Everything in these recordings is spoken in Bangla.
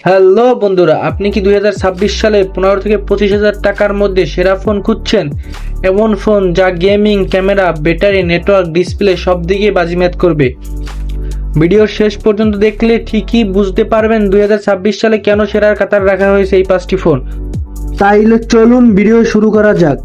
হ্যালো বন্ধুরা, আপনি কি 2026 সালে 15 থেকে 25,000 টাকার মধ্যে সেরা ফোন খুঁজছেন? এমন ফোন যা gaming, camera, battery, network, display সব দিকে বাজিমাত করবে। ভিডিওর শেষ পর্যন্ত দেখলে ঠিকই বুঝতে পারবেন 2026 সালে কেন সেরার কাতার রাখা হয়েছে এই 5টি ফোন। তাইলে চলুন ভিডিও শুরু করা যাক।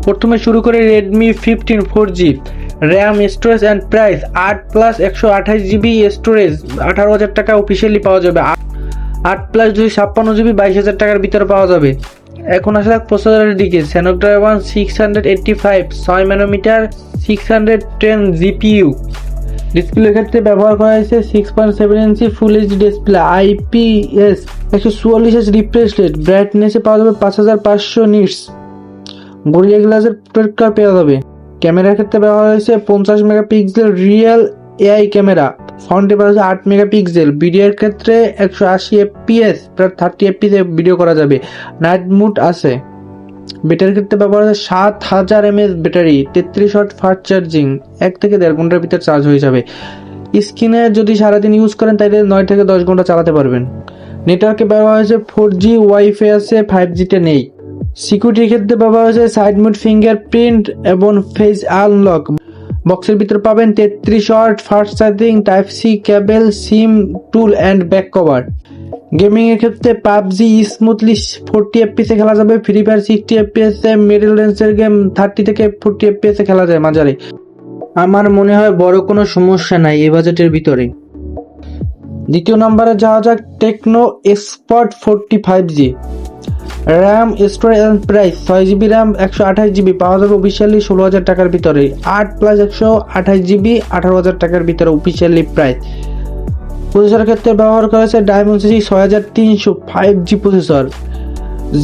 প্রথমে শুরু করে Redmi 15 4G, RAM, storage and price 8+ 128GB storage 18,000 টাকা অফিসিয়ালি পাওয়া যাবে। 8+ 256GB 22,000 টাকার ভিতরে পাওয়া যাবে। এখন আসা যাক প্রসেসরের দিকে। Snapdragon 685 6 nanometre 610 GPU। ডিসপ্লের ক্ষেত্রে ব্যবহার করা হয়েছে 6.7 inch full HD display, IPS 144Hz refresh rate, ব্রাইটনেসে পাওয়া যাবে 5500 নিটস, গরিলা গ্লাসের প্রোটেক্টর পেয়ে যাবে। ক্যামেরার ক্ষেত্রে ব্যবহার হয়েছে 50 মেগাপিক্সেল রিয়েল AI ক্যামেরা, ফ্রন্টে পাওয়া যাচ্ছে 8 মেগাপিক্সেল। ভিডিওর ক্ষেত্রে 180 FPS প্রায় 30 FPS ভিডিও করা যাবে। নাইট মুড আছে। ব্যাটারির ক্ষেত্রে ব্যবহার হয়েছে 7000 mAh battery, 33 watt fast charging, 1 থেকে 1.5 ঘন্টার ভিতর চার্জ হয়ে যাবে। স্ক্রিনে যদি সারাদিন ইউজ করেন তাহলে 9 থেকে 10 ঘন্টা চালাতে পারবেন। নেটওয়ার্কে ব্যবহার হয়েছে 4G, ওয়াইফাই আছে, 5G তে নেই। সিকিউরিটির ক্ষেত্রে ব্যবহার হয়েছে সাইড মোড ফিঙ্গারপ্রিন্ট এবং ফেস আনলক। বক্সের ভিতরে পাবেন 33 ওয়াট ফাস্ট চার্জিং, type C cable, SIM tool and back cover. Gaming এর ক্ষেত্রে পাবজি স্মুথলি 40 FPS এ খেলা যাবে, ফ্রি ফায়ার 60 FPS এ, মিডল রেঞ্জের গেম 30 থেকে 40 FPS এ খেলা যায় মাঝারি। আমার মনে হয় বড় কোনো সমস্যা নাই এই বাজেটের ভিতরে। দ্বিতীয় নম্বরে যাওয়া যাক Tecno spot 45G। RAM, storage and price 6GB RAM 128GB পাওয়া যাবে অফিসিয়ালি 16,000 টাকার ভিতরে। 8+ 128GB 18,000 টাকার ভিতরে অফিসিয়ালি প্রাইস। প্রসেসরের ক্ষেত্রে ব্যবহার করা হয়েছে Dimensity 6300 5G processor,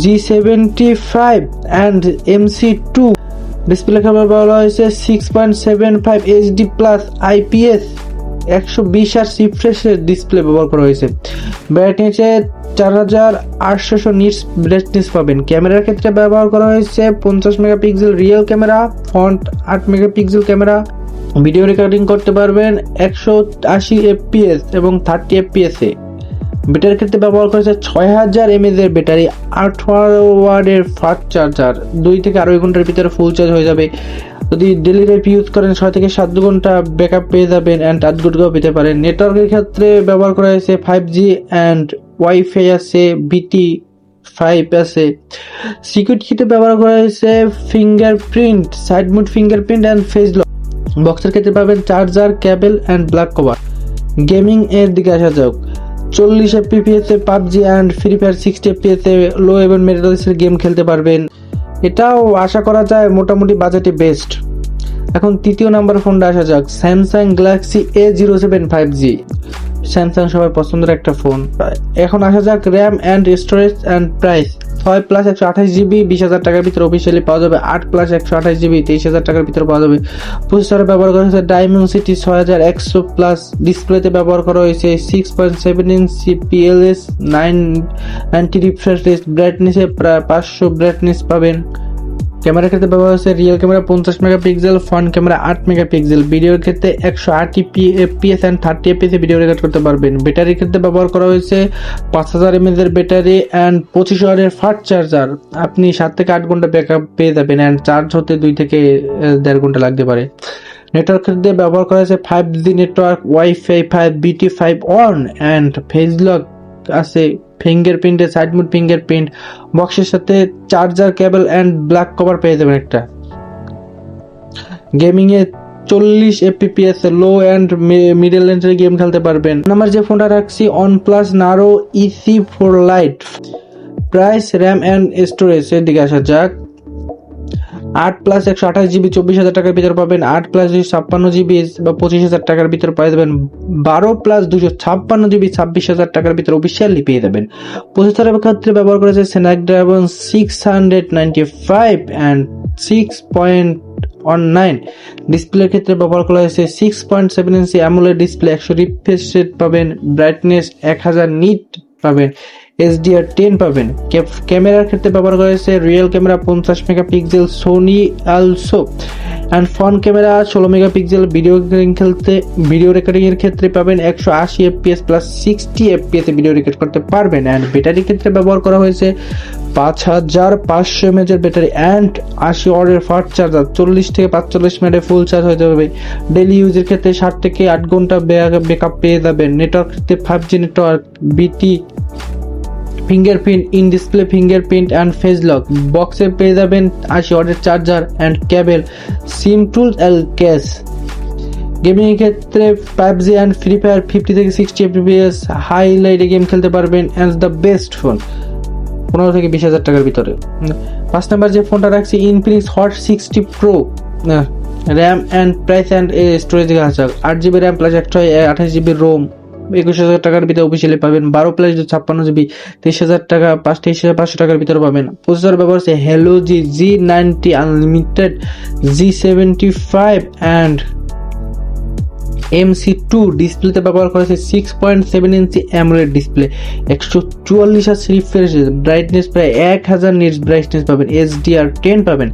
G75 and MC2। Display ক্ষেত্রে ব্যবহার হয়েছে 6.75 HD plus IPS 120Hz refresh display ব্যবহার করা হয়েছে। ব্রাইটনেসে 4800 নিটস ব্রাইটনেস পাবেন। ক্যামেরার ক্ষেত্রে ব্যবহার করা হয়েছে 50 megapixel real camera, front 8 megapixel camera. Video recording করতে পারবেন 180 FPS এবং 30 FPS এ। ব্যাটারির ক্ষেত্রে ব্যবহার করেছে 6000 mAh এর ব্যাটারি, 18 ওয়াটের ফাস্ট চার্জার, 2 থেকে আড়াই ঘন্টার ভিতরে ফুল চার্জ হয়ে যাবে। যদি ডেলি লাইফ ইউজ করেন 6 থেকে 7 ঘন্টা ব্যাকআপ পেয়ে যাবেন অ্যান্ড টাচ গুডও পেতে পারেন। নেটওয়ার্কের ক্ষেত্রে ব্যবহার করা হয়েছে 5G অ্যান্ড ওয়াইফাই আছে, BT5 আছে। সিকিউরিটিতে ব্যবহার করা হয়েছে fingerprint, side mood fingerprint and face lock. বক্সের ক্ষেত্রে পাবেন charger, cable and black cover. Gaming এর দিকে আসা যাক। 40 FPS এ PUBG and free fire 60 FPS এ লো এবং মিডল গেম খেলতে পারবেন। এটাও আশা করা যায় মোটামুটি বাজেটে বেস্ট। এখন তৃতীয় নাম্বার ফোনটা আসা যাক, Samsung Galaxy A07 5G। Samsung সবার পছন্দের একটা ফোন। এখন আসা যাক RAM and storage and price. 6+ 128GB 20,000 টাকার ভিতরে অফিসিয়ালি পাওয়া যাবে। 8+ 128GB 23,000 টাকার ভিতরে পাওয়া যাবে। প্রসেসরে ব্যবহার করা হয়েছে ডায়মেনসিটি 6100+। ডিসপ্লেতে ব্যবহার করা হয়েছে 6.7 ইঞ্চি PLS 990 রিফ্রেশ রেট, ব্রাইটনেসে প্রায় 500 ব্রাইটনেস পাবেন। ক্যামেরার ক্ষেত্রে ব্যবহার হয়েছে rear camera 50 megapixel, front camera 8 megapixel. ভিডিওর ক্ষেত্রে 180 FPS অ্যান্ড 30 FPS এ ভিডিও রেকর্ড করতে পারবেন। ব্যাটারির ক্ষেত্রে ব্যবহার করা হয়েছে 5000 mAh এর ব্যাটারি অ্যান্ড 25 ওয়াটের ফাস্ট চার্জার। আপনি 7 থেকে 8 ঘন্টা ব্যাকআপ পেয়ে যাবেন অ্যান্ড চার্জ হতে 2 থেকে 1.5 ঘন্টা লাগতে পারে। নেটওয়ার্ক ক্ষেত্রে ব্যবহার করা হয়েছে 5G network, wifi 5, BT5 on and face lock আছে, ফিঙ্গারপ্রিন্টে সাইড মুড ফিঙ্গারপ্রিন্ট। বক্সের সাথে charger, cable and black cover পেয়ে যাবেন একটা। Gaming A 40 FPS low and middle রেঞ্জের গেম খেলতে পারবেন। আমার যে ফোনটা রাখছি OnePlus Naro EC4 Lite। Price, RAM and storage এর দিকে আসা যাক। 8+ 128GB 24,000 টাকার ভিতরে পাবেন। 8+ 256GB বা 25,000 টাকার ভিতরে পেয়ে যাবেন। 12+ 256GB 26,000 টাকার ভিতরে অফিসিয়ালি পেয়ে যাবেন। প্রসেসরের ক্ষেত্রে ব্যবহার করেছে স্ন্যাপড্রাগন 695 অ্যান্ড 6.19। ডিসপ্লের ক্ষেত্রে ব্যবহার করা হয়েছে 6.7 inch AMOLED display, 100 refresh rate পাবেন, ব্রাইটনেস 1000 নিট পাবেন। HDR10 পাবেন। ক্যামেরার ক্ষেত্রে ব্যবহার করা হয়েছে rear camera 50 megapixel Sony also and front camera 16 megapixel. Video recording এর ক্ষেত্রে পাবেন 180 FPS প্লাস 60 FPS এ ভিডিও রেকর্ড করতে পারবেন। অ্যান্ড ব্যাটারির ক্ষেত্রে ব্যবহার করা হয়েছে 5500 mAh বেটারি অ্যান্ড 80 ওয়াটের ফাস্ট চার্জার। 40 থেকে 45 মিনিটে ফুল চার্জ হয়ে যাবে। ডেইলি ইউজের ক্ষেত্রে 7 থেকে 8 ঘন্টা ব্যাকআপ পেয়ে যাবেন। নেটওয়ার্ক ক্ষেত্রে 5G network, BT fingerprint, in display fingerprint and face lock. বক্সে পেয়ে যাবেন 80 ওয়াটের charger and cable, SIM tool and case. Gaming এর ক্ষেত্রে PUBG অ্যান্ড ফ্রি ফায়ার 50 থেকে 60 FPS হাইলাইটে গেম খেলতে পারবেন অ্যান্ড দ্য বেস্ট ফোন 15 থেকে 20,000 টাকার ভিতরে। 5 নাম্বার যে ফোনটা রাখছি Infinix hot 60 pro. RAM and price and storage আছে 8GB RAM plus 128GB Rome 21,000 টাকার ভিতরে অফিসিয়ালি পাবেন। 12 প্লাস 56GB 23,000 টাকা 23,500 টাকার ভিতরে পাবেন। প্রসেসর ব্যবহার হচ্ছে hello G90 unlimited, G75 and MC2। ডিসপ্লেতে ব্যবহার করেছে 6.7 inch AMOLED display, 144 hertz refresh, brightness প্রায় 1000 নিটস ব্রাইটনেস পাবেন, HDR10 পাবেন।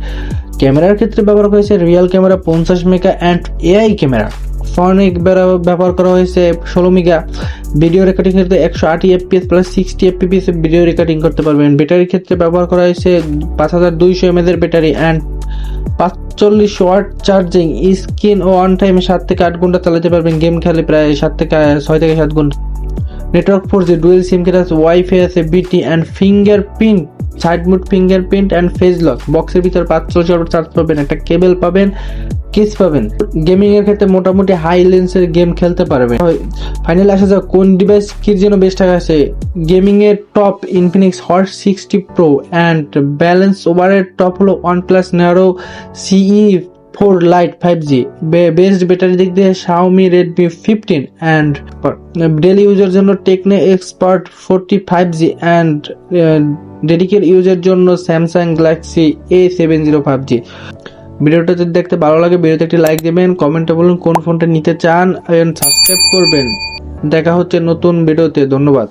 ক্যামেরার ক্ষেত্রে ব্যবহার করেছে real camera 50 mega and AI camera. ফোনে ব্যবহার করা হয়েছে 16 মেগা। ভিডিও রেকর্ডিং ক্ষেত্রে 180 FPS plus 60 FPS video recording করতে পারবেন। ব্যাটারির ক্ষেত্রে ব্যবহার করা হয়েছে 5200 mAh এর battery and 45 watt charging. Screen ও অন টাইমে 7 থেকে 8 ঘন্টা চালাতে পারবেন। গেম খেলে প্রায় 6 থেকে 7 ঘন্টা। নেটওয়ার্ক 4G, ডুয়েল সিম কার্ড আছে, ওয়াইফাই আছে, BT and fingerprint, side mode fingerprint and face lock. বক্সের ভিতর 45 ওয়াট চার্জ পাবেন, একটা কেবল পাবেন, কেস পাবেন। গেমিং এর ক্ষেত্রে মোটামুটি হাই লেন্সের গেম খেলতে পারবেন। ফাইনালি আসা যাক কোন ডিভাইস কি জন্য বেস্ট আছে। গেমিং এর top Infinix hot 60 pro and balance ওভারের টপ হলো OnePlus Nano CE4 Lite 5G। Best battery দিক দিয়ে Xiaomi Redmi 15 অ্যান্ড ডেইলি ইউজের জন্য techno expert 45G and dedicate ইউজের জন্য Samsung Galaxy A70 5G। ভিডিওটা যদি দেখতে ভালো লাগে ভিডিওতে একটি লাইক দিবেন, কমেন্টে বলুন কোন ফোনটা নিতে চান, সাবস্ক্রাইব করবেন। দেখা হচ্ছে নতুন ভিডিওতে। ধন্যবাদ।